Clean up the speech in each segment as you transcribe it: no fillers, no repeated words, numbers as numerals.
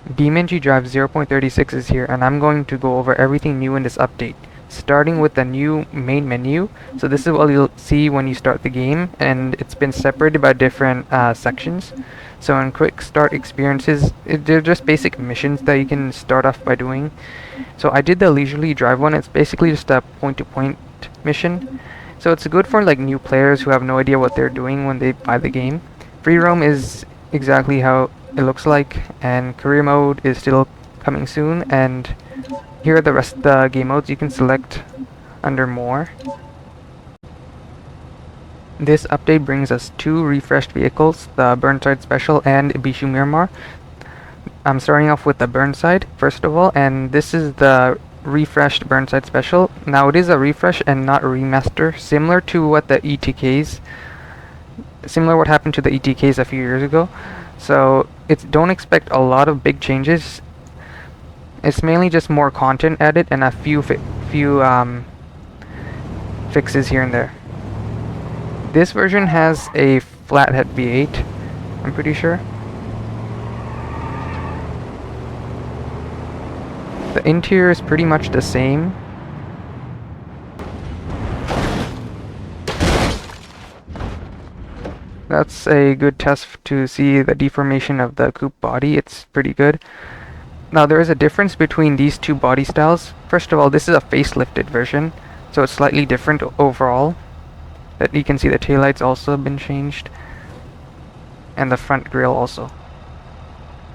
BeamNG.drive 0.36 is here, and I'm going to go over everything new in this update, starting with the new main menu. So this is what you'll see when you start the game, and it's been separated by different sections. So in quick start experiences, they're just basic missions that you can start off by doing. So I did the leisurely drive one. It's basically just a point-to-point mission. So it's good for like new players who have no idea what they're doing when they buy the game. Free roam is exactly how it looks like, and career mode is still coming soon, and here are the rest of the game modes you can select under more. This update brings us 2 refreshed vehicles, the Burnside Special and Ibishu Miramar. I'm starting off with the Burnside first of all, and this is the refreshed Burnside Special. Now it is a refresh and not a remaster, similar to what the ETKs, similar what happened to the ETKs a few years ago. So don't expect a lot of big changes. It's mainly just more content added and a few fixes here and there. This version has a flathead V8, I'm pretty sure. The interior is pretty much the same. That's a good test to see the deformation of the coupe body. It's pretty good. Now there is a difference between these two body styles. First of all, this is a facelifted version, so it's slightly different overall. That you can see the taillights also have been changed, and the front grille also.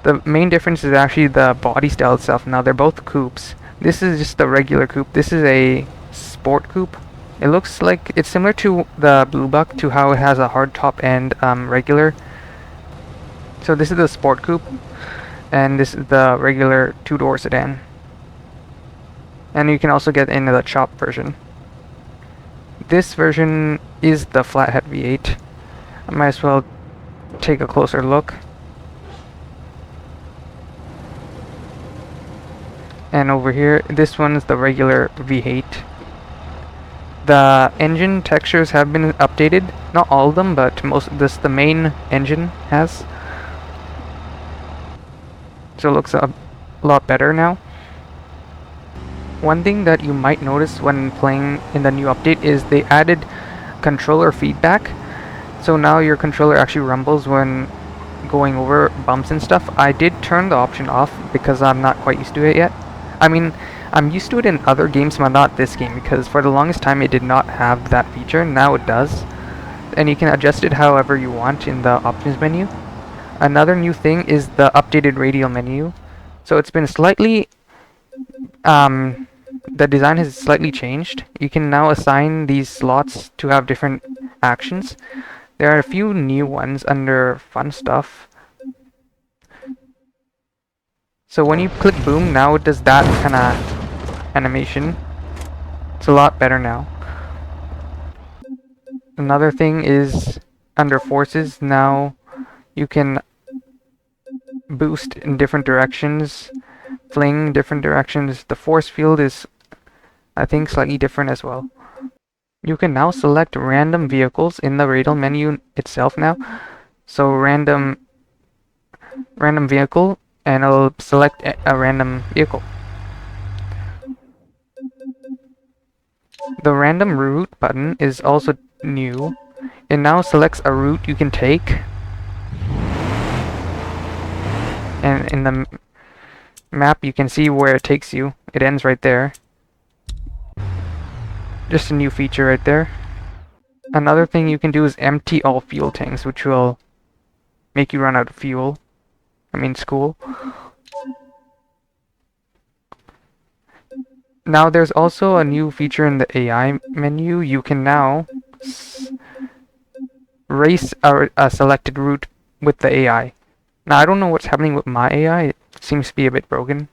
The main difference is actually the body style itself. Now they're both coupes. This is just the regular coupe. This is a sport coupe. It looks like it's similar to the Blue Buck, to how it has a hard top and regular. So this is the sport coupe, and this is the regular 2-door sedan. And you can also get into the chop version. This version is the flathead V8. I might as well take a closer look. And over here, this one's the regular V8. The engine textures have been updated. Not all of them, but the main engine has. So it looks a lot better now. One thing that you might notice when playing in the new update is they added controller feedback. So now your controller actually rumbles when going over bumps and stuff. I did turn the option off because I'm not quite used to it yet. I mean, I'm used to it in other games, but not this game, because for the longest time it did not have that feature. Now it does, and you can adjust it however you want in the options menu. Another new thing is the updated radial menu. So it's been slightly, the design has slightly changed. You can now assign these slots to have different actions. There are a few new ones under fun stuff. So when you click boom, now it does that kind of animation. It's a lot better now. Another thing is under forces, now you can boost in different directions, fling different directions. The force field is, I think, slightly different as well. You can now select random vehicles in the radial menu itself now. So random vehicle, and it'll select a random vehicle. The random route button is also new. It now selects a route you can take, and in the map you can see where it takes you. It ends right there. Just a new feature right there. Another thing you can do is empty all fuel tanks, which will make you run out of fuel. I mean, school. Now there's also a new feature in the AI menu. You can now race a selected route with the AI. Now I don't know what's happening with my AI. It seems to be a bit broken.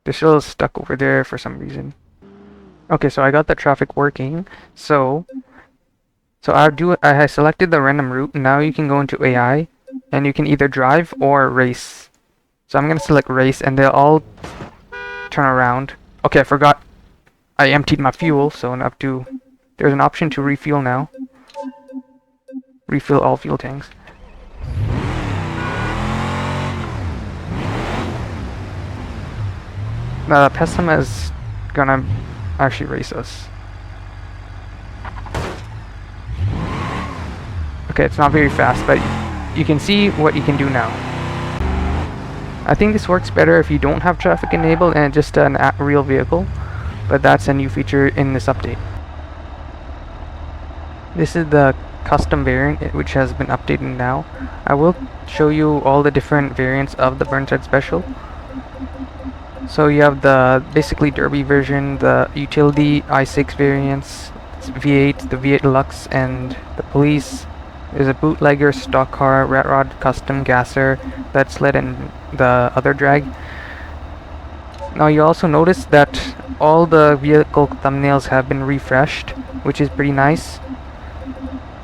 They're still stuck over there for some reason. Okay, so I got the traffic working. So I selected the random route. Now you can go into AI, and you can either drive or race. So I'm gonna select race, and they'll all turn around. Okay, I forgot. I emptied my fuel, so I have to. There's an option to refuel now. Refill all fuel tanks. Now the Pessima is gonna actually race us. Okay, it's not very fast, but you can see what you can do now. I think this works better if you don't have traffic enabled and just an real vehicle, but that's a new feature in this update. This is the custom variant which has been updated now. I will show you all the different variants of the Burnside Special. So you have the basically Derby version, the utility i6 variants, V8, the V8 Lux, and the police. There's a bootlegger, stock car, rat rod, custom gasser, that sled, and the other drag. Now you also notice that all the vehicle thumbnails have been refreshed, which is pretty nice.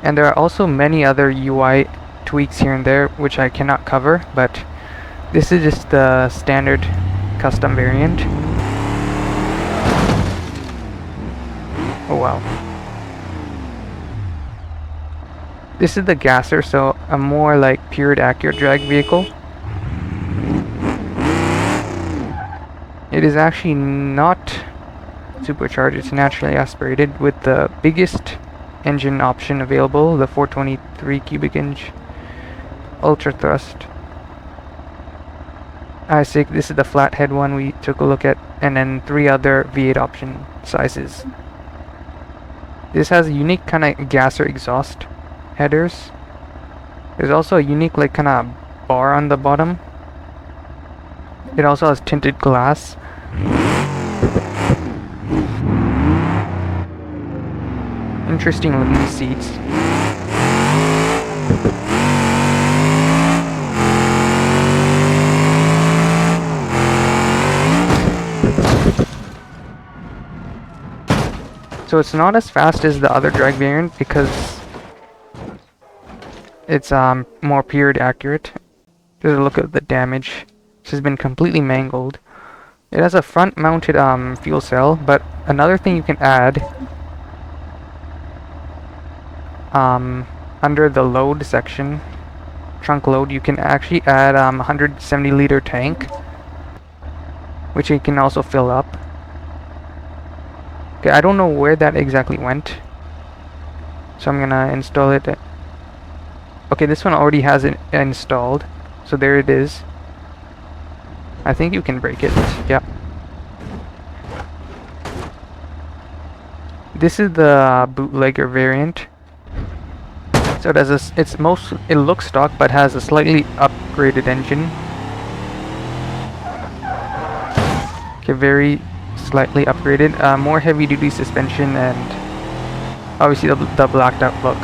And there are also many other UI tweaks here and there, which I cannot cover, but this is just the standard custom variant. Oh wow. This is the gasser, so a more like pure accurate drag vehicle. It is actually not supercharged, it's naturally aspirated with the biggest engine option available, the 423 cubic inch ultra thrust. i6, this is the flathead one we took a look at, and then 3 other V8 option sizes. This has a unique kind of gasser exhaust headers. There's also a unique like kind of bar on the bottom. It also has tinted glass. Interesting looking seats. So it's not as fast as the other drag variant because it's more period accurate. There's a look at the damage. This has been completely mangled. It has a front mounted fuel cell, but another thing you can add under the load section, trunk load, you can actually add 170 liter tank, which you can also fill up. Okay, I don't know where that exactly went, so I'm gonna install it. Okay, this one already has it installed, so there it is. I think you can break it. Yeah. This is the bootlegger variant. So it has it looks stock but has a slightly upgraded engine. Okay, very slightly upgraded. More heavy duty suspension and obviously the blacked out look.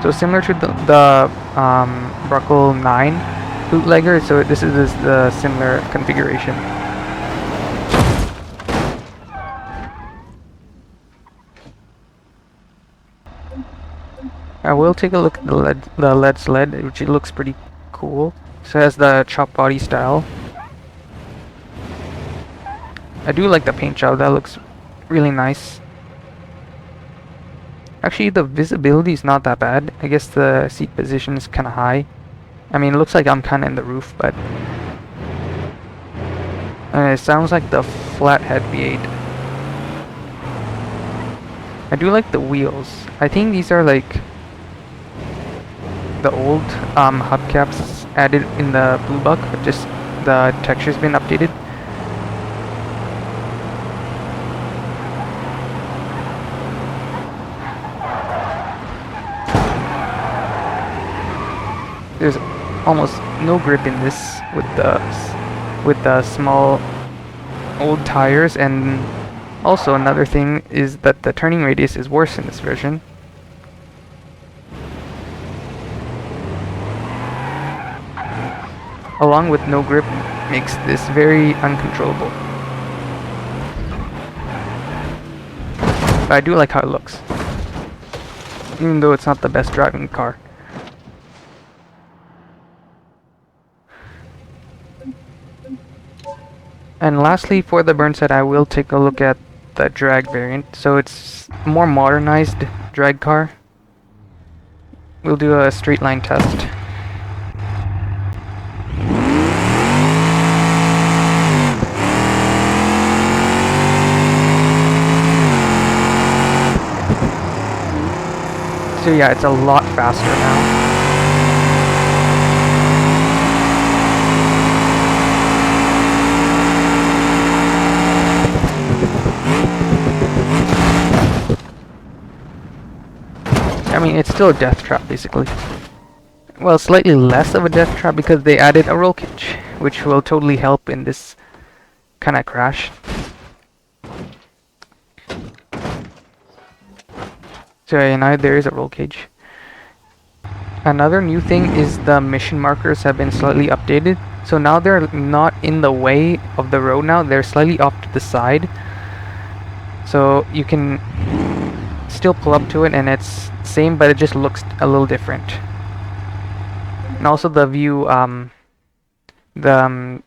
So similar to the Bruckle 9 bootlegger, so this is the similar configuration. I will take a look at the LED sled, which it looks pretty cool. So it has the chop body style. I do like the paint job, that looks really nice. Actually, the visibility is not that bad. I guess the seat position is kind of high. I mean, it looks like I'm kind of in the roof, but it sounds like the flathead V8. I do like the wheels. I think these are like the old hubcaps added in the Blue Buck, but just the texture's been updated. There's almost no grip in this with the small old tires, and also another thing is that the turning radius is worse in this version. Along with no grip makes this very uncontrollable. But I do like how it looks, even though it's not the best driving car. And lastly, for the Burnside, I will take a look at the drag variant. So it's a more modernized drag car. We'll do a straight line test. So yeah, it's a lot faster now. I mean, it's still a death trap, basically. Well, slightly less of a death trap because they added a roll cage, which will totally help in this kind of crash. So yeah, now there is a roll cage. Another new thing is the mission markers have been slightly updated. So now they're not in the way of the road now, they're slightly off to the side. So you can still pull up to it and it's same, but it just looks a little different. And also the view, the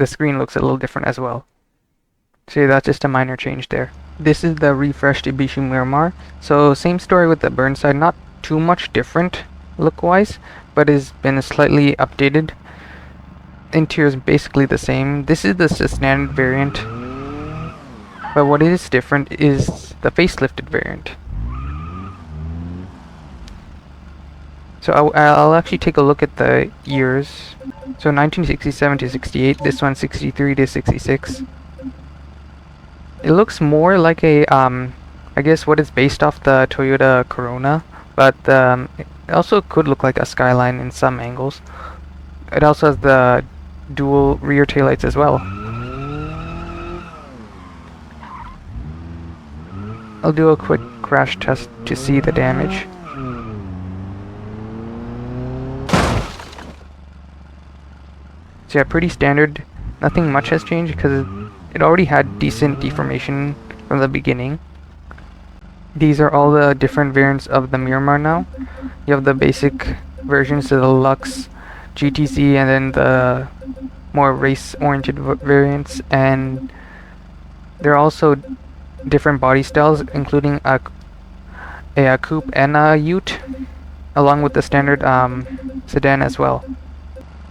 screen looks a little different as well. So that's just a minor change there. This is the refreshed Ibishu Miramar. So same story with the Burnside, not too much different look-wise, but has been slightly updated. Interior is basically the same. This is the standard variant, but what is different is the facelifted variant. So I'll actually take a look at the years. So 1967 to 68, this one 63 to 66. It looks more like a, I guess what is based off the Toyota Corona, but it also could look like a Skyline in some angles. It also has the dual rear taillights as well. I'll do a quick crash test to see the damage. So yeah, pretty standard. Nothing much has changed because it already had decent deformation from the beginning. These are all the different variants of the Miramar now. You have the basic versions, the Deluxe, GTC, and then the more race-oriented variants. And there are also different body styles, including a coupe and a ute, along with the standard sedan as well.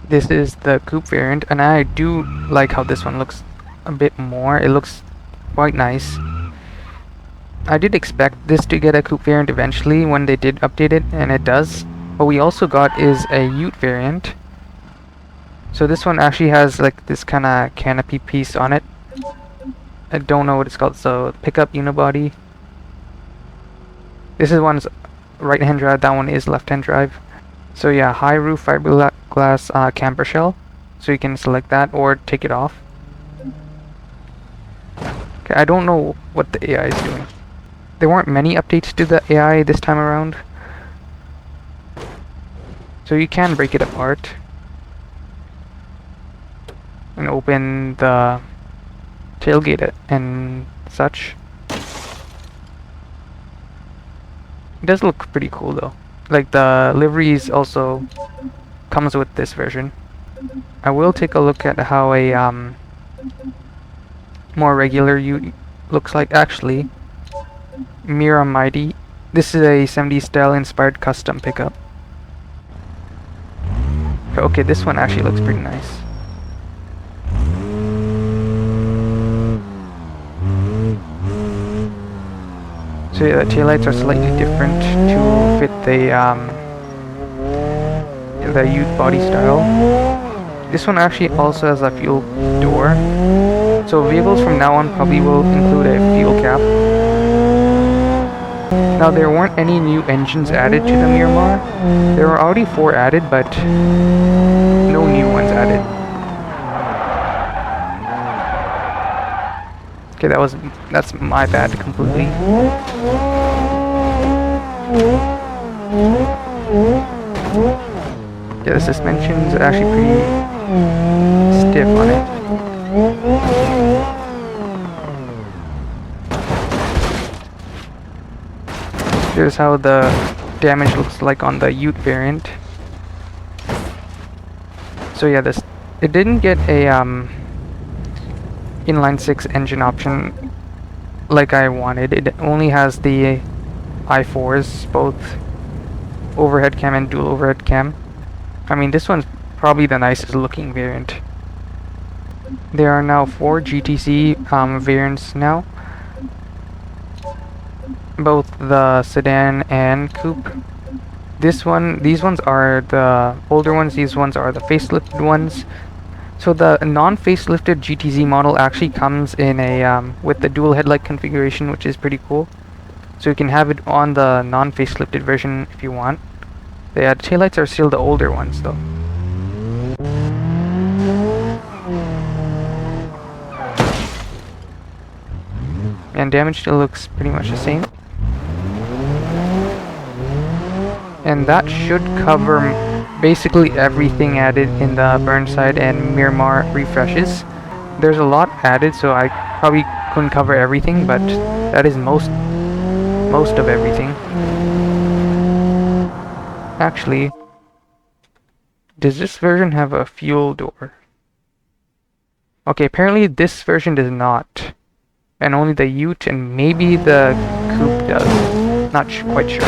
This is the coupe variant, and I do like how this one looks a bit more. It looks quite nice. I did expect this to get a coupe variant eventually when they did update it, and it does. What we also got is a ute variant. So this one actually has like this kind of canopy piece on it. I don't know what it's called. So pickup unibody. This is one's right-hand drive. That one is left-hand drive. So yeah, high roof fiberglass camper shell. So you can select that or take it off. Okay, I don't know what the AI is doing. There weren't many updates to the AI this time around. So you can break it apart and open the tailgate and such. It does look pretty cool though. Like the liveries also comes with this version. I will take a look at how a more regular ute looks like. Actually, Mighty. This is a 70s style inspired custom pickup. Okay, this one actually looks pretty nice. So yeah, the taillights are slightly different to fit the ute body style. This one actually also has a fuel door. So vehicles from now on probably will include a fuel cap. Now there weren't any new engines added to the Miramar. There were already 4 added, but no new ones added. Okay, that's my bad completely. Yeah, the suspension's actually pretty stiff on it. Here's how the damage looks like on the ute variant. So yeah, it didn't get a inline 6 engine option like I wanted. It only has the i4s, both overhead cam and dual overhead cam. I mean, this one's probably the nicest looking variant. There are now 4 GTC variants now. both the sedan and coupe. These ones are the older ones, these ones are the facelifted ones. So the non-facelifted GTZ model actually comes in a with the dual headlight configuration, which is pretty cool. So you can have it on the non-facelifted version if you want. The taillights are still the older ones though. And damage still looks pretty much the same. And that should cover basically everything added in the Burnside and Miramar refreshes. There's a lot added, so I probably couldn't cover everything, but that is most of everything. Actually, does this version have a fuel door? Okay, apparently this version does not. And only the Ute and maybe the Coupe does. Not quite sure.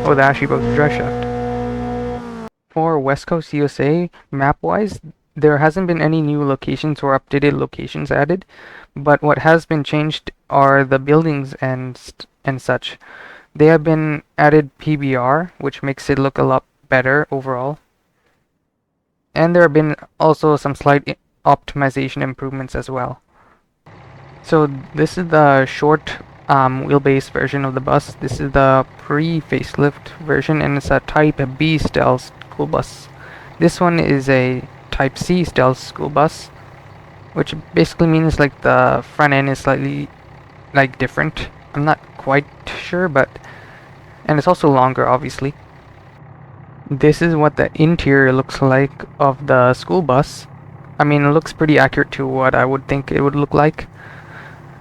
Oh, that actually broke the drive shaft. For West Coast USA, map-wise, there hasn't been any new locations or updated locations added, but what has been changed are the buildings and such. They have been added PBR, which makes it look a lot better overall. And there have been also some slight optimization improvements as well. So this is the short wheelbase version of the bus. This is the pre-facelift version, and it's a Type B stealth school bus. This one is a Type C stealth school bus, which basically means like the front end is slightly like different. I'm not quite sure, but and it's also longer, obviously. This is what the interior looks like of the school bus. I mean, it looks pretty accurate to what I would think it would look like.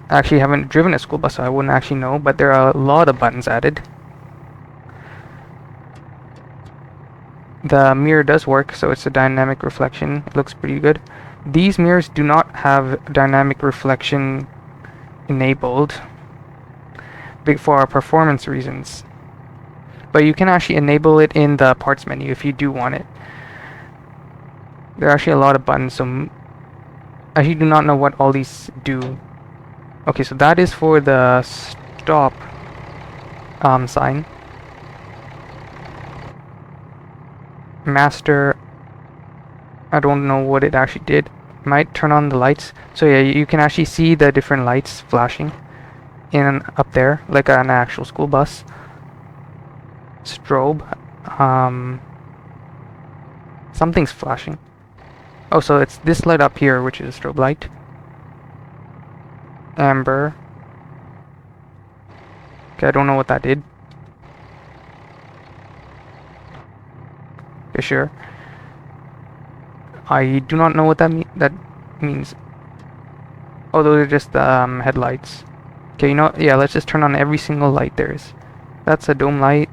I actually haven't driven a school bus, so I wouldn't actually know, but there are a lot of buttons added. The mirror does work, so it's a dynamic reflection. It looks pretty good. These mirrors do not have dynamic reflection enabled for performance reasons. But you can actually enable it in the parts menu if you do want it. There are actually a lot of buttons, so I actually do not know what all these do. Okay, so that is for the stop sign. Master, I don't know what it actually did. Might turn on the lights. So yeah, you can actually see the different lights flashing up there, like an actual school bus. Strobe, something's flashing. Oh, so it's this light up here, which is a strobe light. Amber. Okay, I don't know what that did. Okay, sure. I do not know what that means. Oh, those are just the headlights. Okay, you know, yeah, let's just turn on every single light there is. That's a dome light.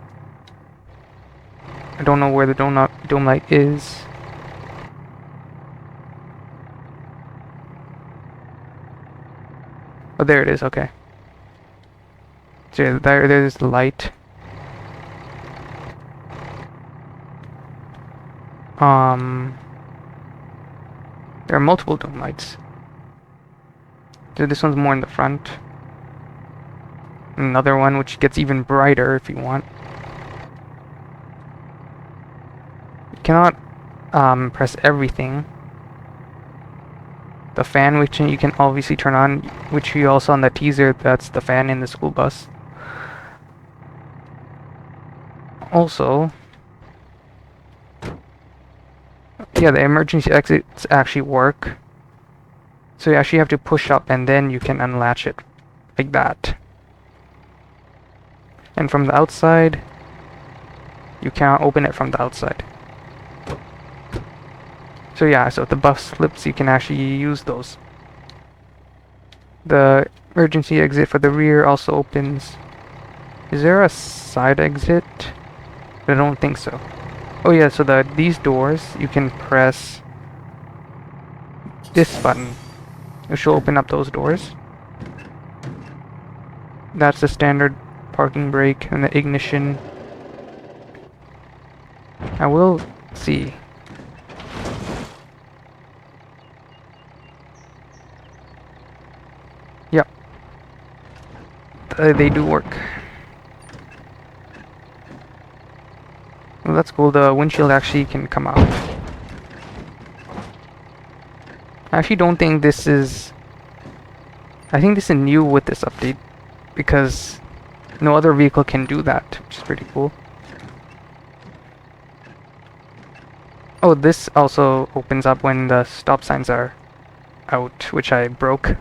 I don't know where the dome light is. Oh, there it is, okay. So there's the light. There are multiple dome lights. So this one's more in the front. Another one which gets even brighter if you want. You cannot press everything. The fan, which you can obviously turn on, which you also on the teaser, that's the fan in the school bus. Also, yeah, the emergency exits actually work. So you actually have to push up and then you can unlatch it, like that. And from the outside, you can't open it from the outside. So yeah, so if the bus slips, you can actually use those. The emergency exit for the rear also opens. Is there a side exit? I don't think so. Oh yeah, so these doors, you can press this button, which will open up those doors. That's the standard parking brake and the ignition. I will see. they do work. Well, that's cool. The windshield actually can come out. I actually don't think this is... I think this is new with this update, because no other vehicle can do that, which is pretty cool. Oh, this also opens up when the stop signs are out, which I broke.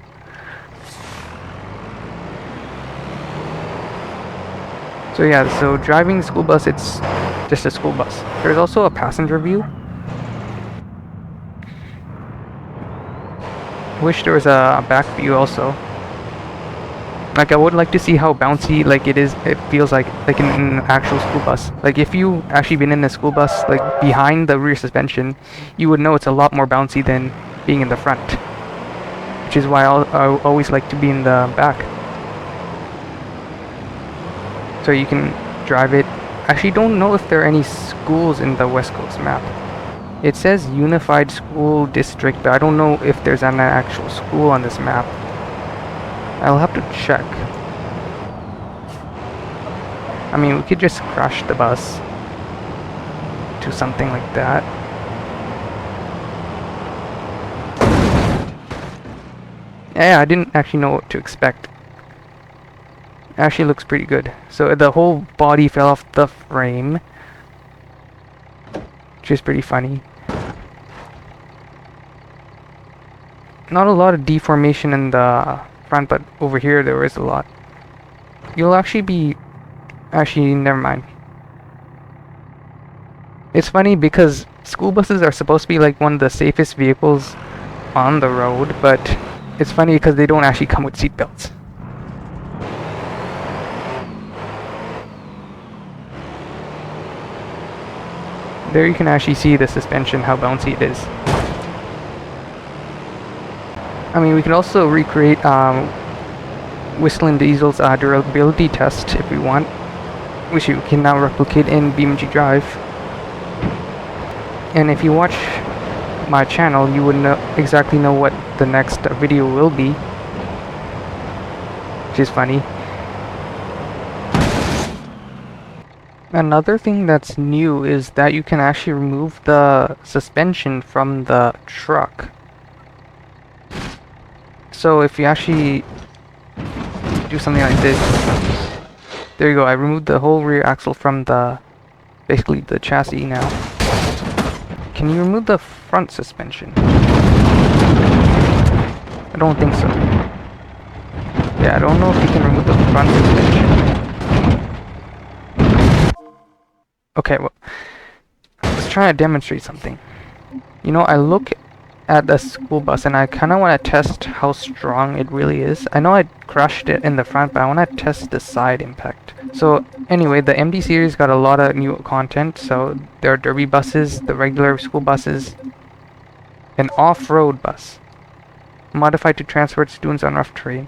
So yeah, so driving the school bus, it's just a school bus. There's also a passenger view. Wish there was a back view also. Like, I would like to see how bouncy it feels like in an actual school bus. Like, if you actually been in a school bus, like behind the rear suspension, you would know it's a lot more bouncy than being in the front. Which is why I always like to be in the back. So you can drive it. I actually don't know if there are any schools in the West Coast map. It says Unified School District, but I don't know if there's an actual school on this map. I'll have to check. I mean, we could just crash the bus to something like that. Yeah, I didn't actually know what to expect. It actually looks pretty good. So the whole body fell off the frame, which is pretty funny. Not a lot of deformation in the front, but over here there is a lot. You'll actually be... Actually, never mind. It's funny because school buses are supposed to be like one of the safest vehicles on the road, but it's funny because they don't actually come with seatbelts. There you can actually see the suspension, how bouncy it is. I mean, we can also recreate Whistling Diesel's durability test if we want, which you can now replicate in BeamNG.drive. And if you watch my channel, you would exactly know what the next video will be, which is funny. Another thing that's new is that you can actually remove the suspension from the truck. So if you actually do something like this, there you go, I removed the whole rear axle from basically the chassis now. Can you remove the front suspension? I don't think so. Yeah, I don't know if you can remove the front suspension. Okay, well, let's try to demonstrate something. You know, I look at the school bus and I kind of want to test how strong it really is. I know I crushed it in the front, but I want to test the side impact. So anyway, the MD series got a lot of new content. So there are derby buses, the regular school buses, an off-road bus modified to transport students on rough terrain.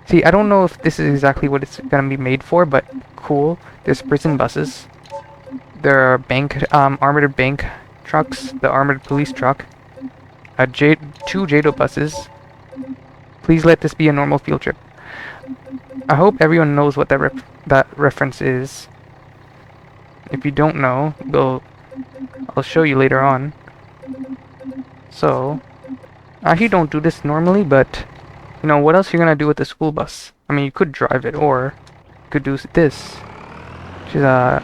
See, I don't know if this is exactly what it's gonna be made for, but cool. There's prison buses, there are armored bank trucks, the armored police truck, two JADO buses. Please let this be a normal field trip. I hope everyone knows what that reference is. If you don't know, I'll show you later on. So, I actually don't do this normally, but you know, what else you're gonna do with the school bus? I mean, you could drive it, or you could do this, which is a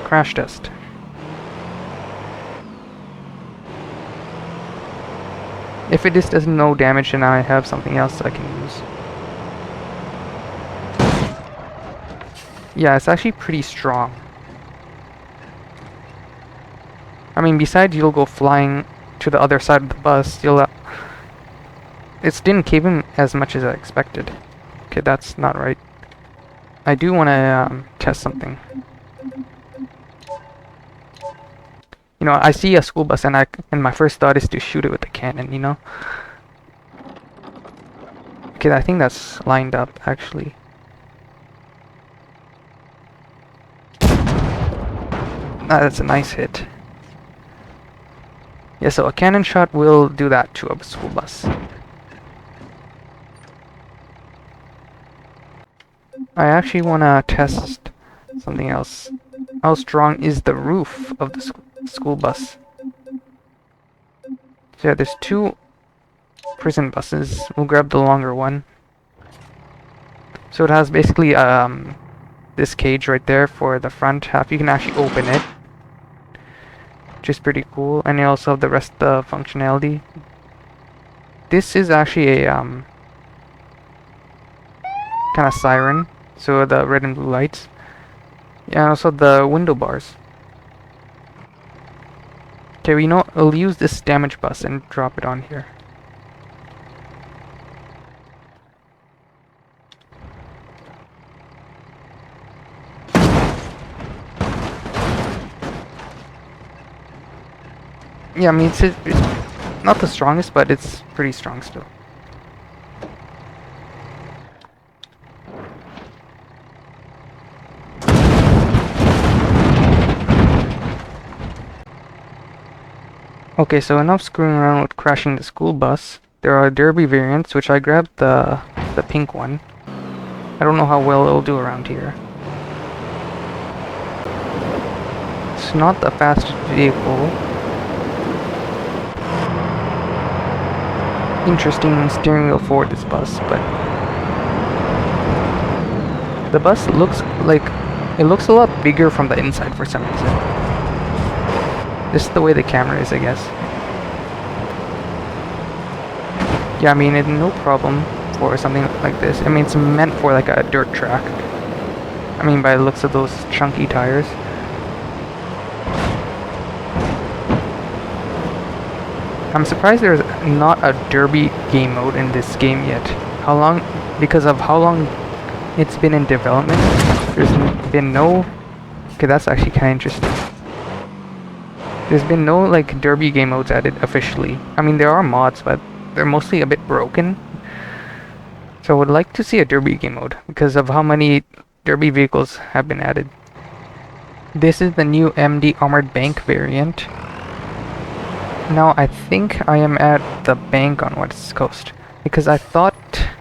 crash test. If it just does no damage, then I have something else I can use. Yeah, it's actually pretty strong. I mean, besides you'll go flying to the other side of the bus, it didn't cave in as much as I expected. Okay, that's not right. I do want to test something. You know, I see a school bus and my first thought is to shoot it with a cannon, you know? Okay, I think that's lined up, actually. That's a nice hit. Yeah, so a cannon shot will do that to a school bus. I actually want to test something else. How strong is the roof of the school bus? So yeah, there's two prison buses. We'll grab the longer one. So it has basically this cage right there for the front half. You can actually open it, which is pretty cool. And you also have the rest of the functionality. This is actually a kind of siren, so the red and blue lights. Yeah, and also the window bars. Okay, we'll use this damage bus and drop it on here. Yeah, I mean, it's not the strongest, but it's pretty strong still. Okay, so enough screwing around with crashing the school bus. There are derby variants, which I grabbed the pink one. I don't know how well it'll do around here. It's not the fastest vehicle. Interesting steering wheel for this bus, but the bus looks like it looks a lot bigger from the inside for some reason. This is the way the camera is, I guess. Yeah, I mean, it's no problem for something like this. I mean, it's meant for like a dirt track. I mean, by the looks of those chunky tires. I'm surprised there's not a derby game mode in this game yet. Because of how long it's been in development, there's been no... Okay, that's actually kind of interesting. There's been no, like, derby game modes added officially. I mean, there are mods, but they're mostly a bit broken. So I would like to see a derby game mode, because of how many derby vehicles have been added. This is the new MD Armored Bank variant. Now I think I am at the bank on West Coast, because I thought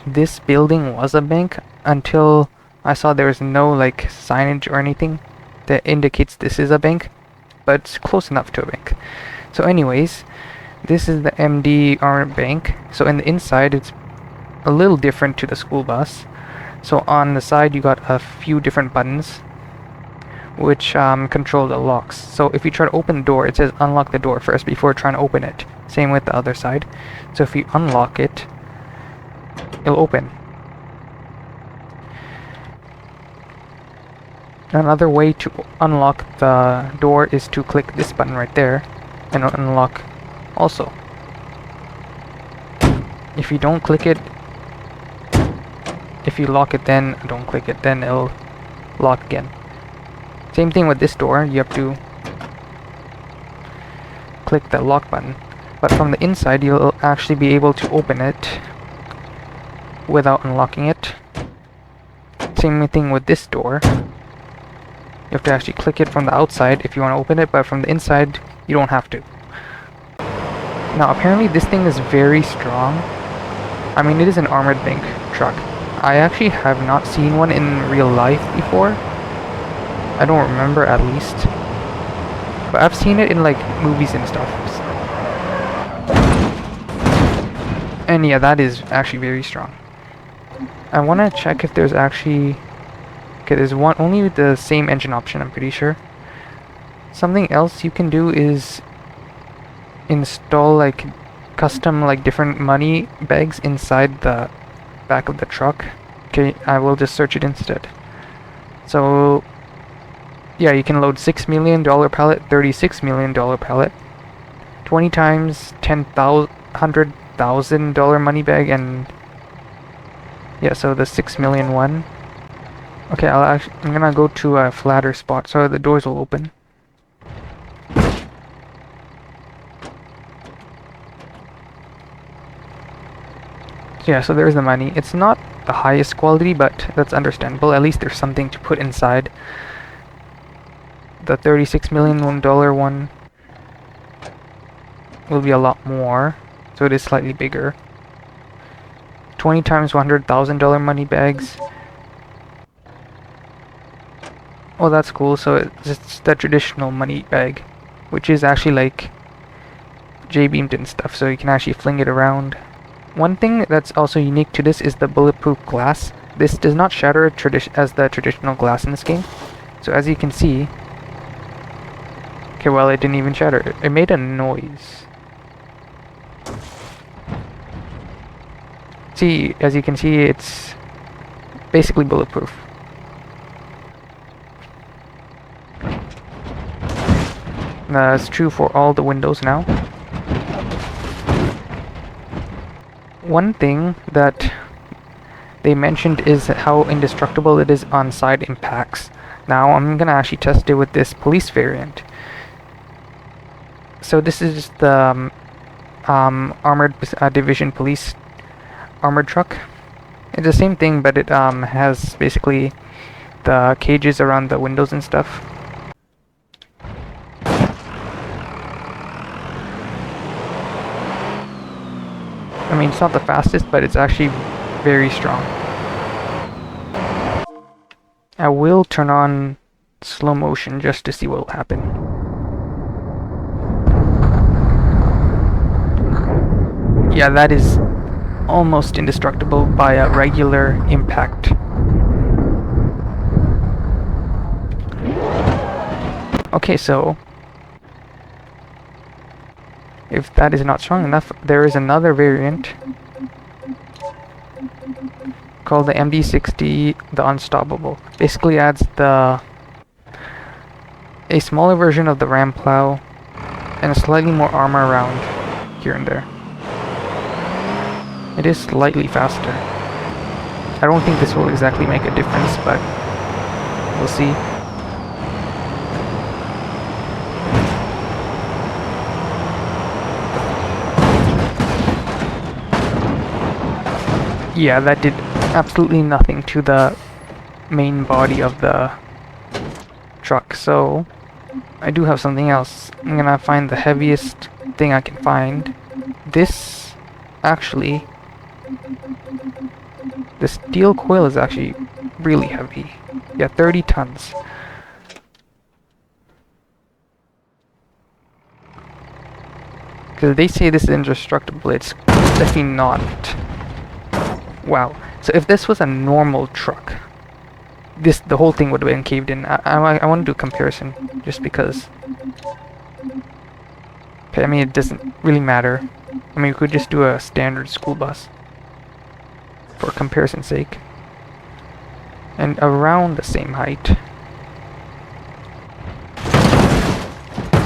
this building was a bank until I saw there was no like signage or anything that indicates this is a bank, but it's close enough to a bank. So anyways, this is the MD Armored Bank. So in the inside it's a little different to the school bus. So on the side you got a few different buttons which control the locks. So if you try to open the door, it says unlock the door first before trying to open it. Same with the other side. So if you unlock it, it'll open. Another way to unlock the door is to click this button right there and it'll unlock also. If you don't click it, if you lock it then don't click it, then it'll lock again. Same thing with this door, you have to click the lock button. But from the inside, you'll actually be able to open it without unlocking it. Same thing with this door. You have to actually click it from the outside if you want to open it, but from the inside, you don't have to. Now, apparently this thing is very strong. I mean, it is an armored bank truck. I actually have not seen one in real life before. I don't remember, at least. But I've seen it in like movies and stuff. And yeah, that is actually very strong. I want to check if there's actually... Okay, there's one only with the same engine option, I'm pretty sure. Something else you can do is install like custom like different money bags inside the back of the truck. Okay, I will just search it instead. So yeah, you can load $6 million pallet, $36 million pallet, 20 times $100,000 money bag, and yeah, so the 6 million one. Okay, I'm gonna go to a flatter spot so the doors will open. Yeah, so there's the money. It's not the highest quality, but that's understandable. At least there's something to put inside. The $36 million one will be a lot more, so it is slightly bigger. 20 times $100,000 money bags. Oh, that's cool. So it's the traditional money bag, which is actually like J-beamed and stuff, so you can actually fling it around. One thing that's also unique to this is the bulletproof glass. This does not shatter as the traditional glass in this game. So as you can see, okay, well, it didn't even shatter. It made a noise. See, as you can see, it's basically bulletproof. That's true for all the windows now. One thing that they mentioned is how indestructible it is on side impacts. Now I'm gonna actually test it with this police variant. So this is the armored division police armored truck. It's the same thing, but it has basically the cages around the windows and stuff. I mean, it's not the fastest, but it's actually very strong. I will turn on slow motion just to see what will happen. Yeah, that is almost indestructible by a regular impact. Okay, so if that is not strong enough, there is another variant called the MD-60, the Unstoppable. Basically adds a smaller version of the ram plow and slightly more armor around here and there. It is slightly faster. I don't think this will exactly make a difference, but we'll see. Yeah, that did absolutely nothing to the main body of the truck, so I do have something else. I'm gonna find the heaviest thing I can find. This actually, the steel coil is actually really heavy. Yeah, 30 tons. Because they say this is indestructible, it's definitely not. Wow. So if this was a normal truck, the whole thing would have been caved in. I want to do a comparison, just because. Okay, I mean, it doesn't really matter. I mean, we could just do a standard school bus, for comparison's sake. And around the same height.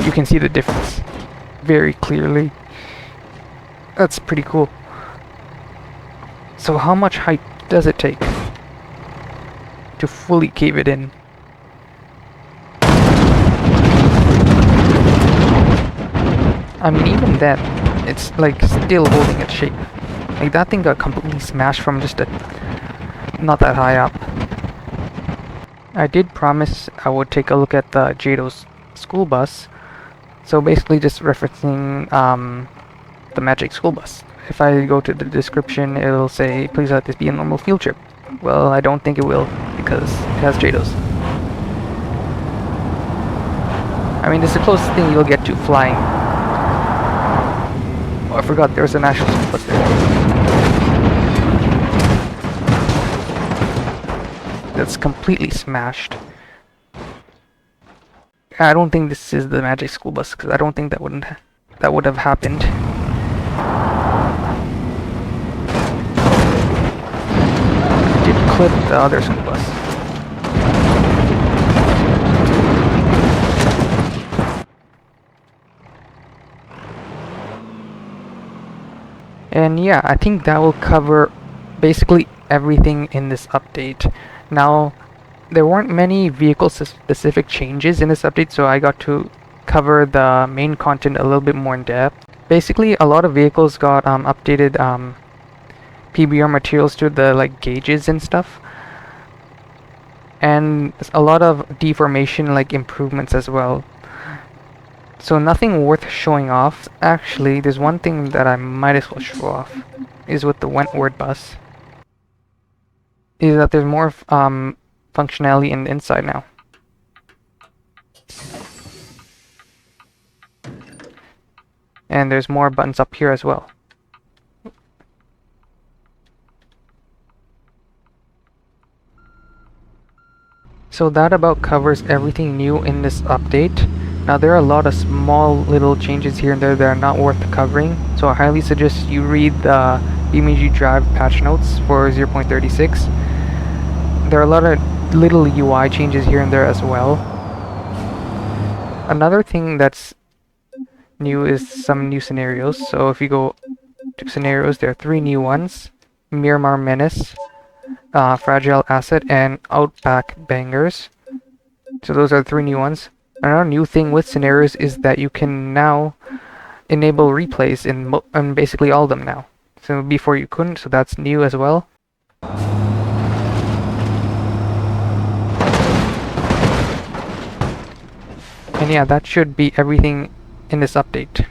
You can see the difference very clearly. That's pretty cool. So how much height does it take to fully cave it in? I mean, even then, it's like still holding its shape. Like that thing got completely smashed from just not that high up. I did promise I would take a look at the Jado's school bus. So basically just referencing the Magic School Bus. If I go to the description, it'll say, please let this be a normal field trip. Well, I don't think it will, because it has Jados. I mean, this is the closest thing you'll get to flying. Oh, I forgot there was an actual school bus there. That's completely smashed. I don't think this is the Magic School Bus, because I don't think that would have happened. Clip the other school bus. And yeah, I think that will cover basically everything in this update. Now, there weren't many vehicle-specific changes in this update, so I got to cover the main content a little bit more in depth. Basically, a lot of vehicles got updated PBR materials to the like gauges and stuff, and a lot of deformation like improvements as well. So nothing worth showing off. Actually, there's one thing that I might as well show off, is with the Wentworth bus, is that there's more functionality in the inside now. And there's more buttons up here as well. So that about covers everything new in this update. Now there are a lot of small little changes here and there that are not worth covering, so I highly suggest you read the BeamNG.drive patch notes for 0.36. There are a lot of little UI changes here and there as well. Another thing that's new is some new scenarios. So if you go to scenarios, there are 3 new ones: Miramar Menace, Fragile Asset, and Outback Bangers. So those are the 3 new ones. Another new thing with scenarios is that you can now enable replays in basically all of them now. So before you couldn't, so that's new as well. And yeah, that should be everything in this update.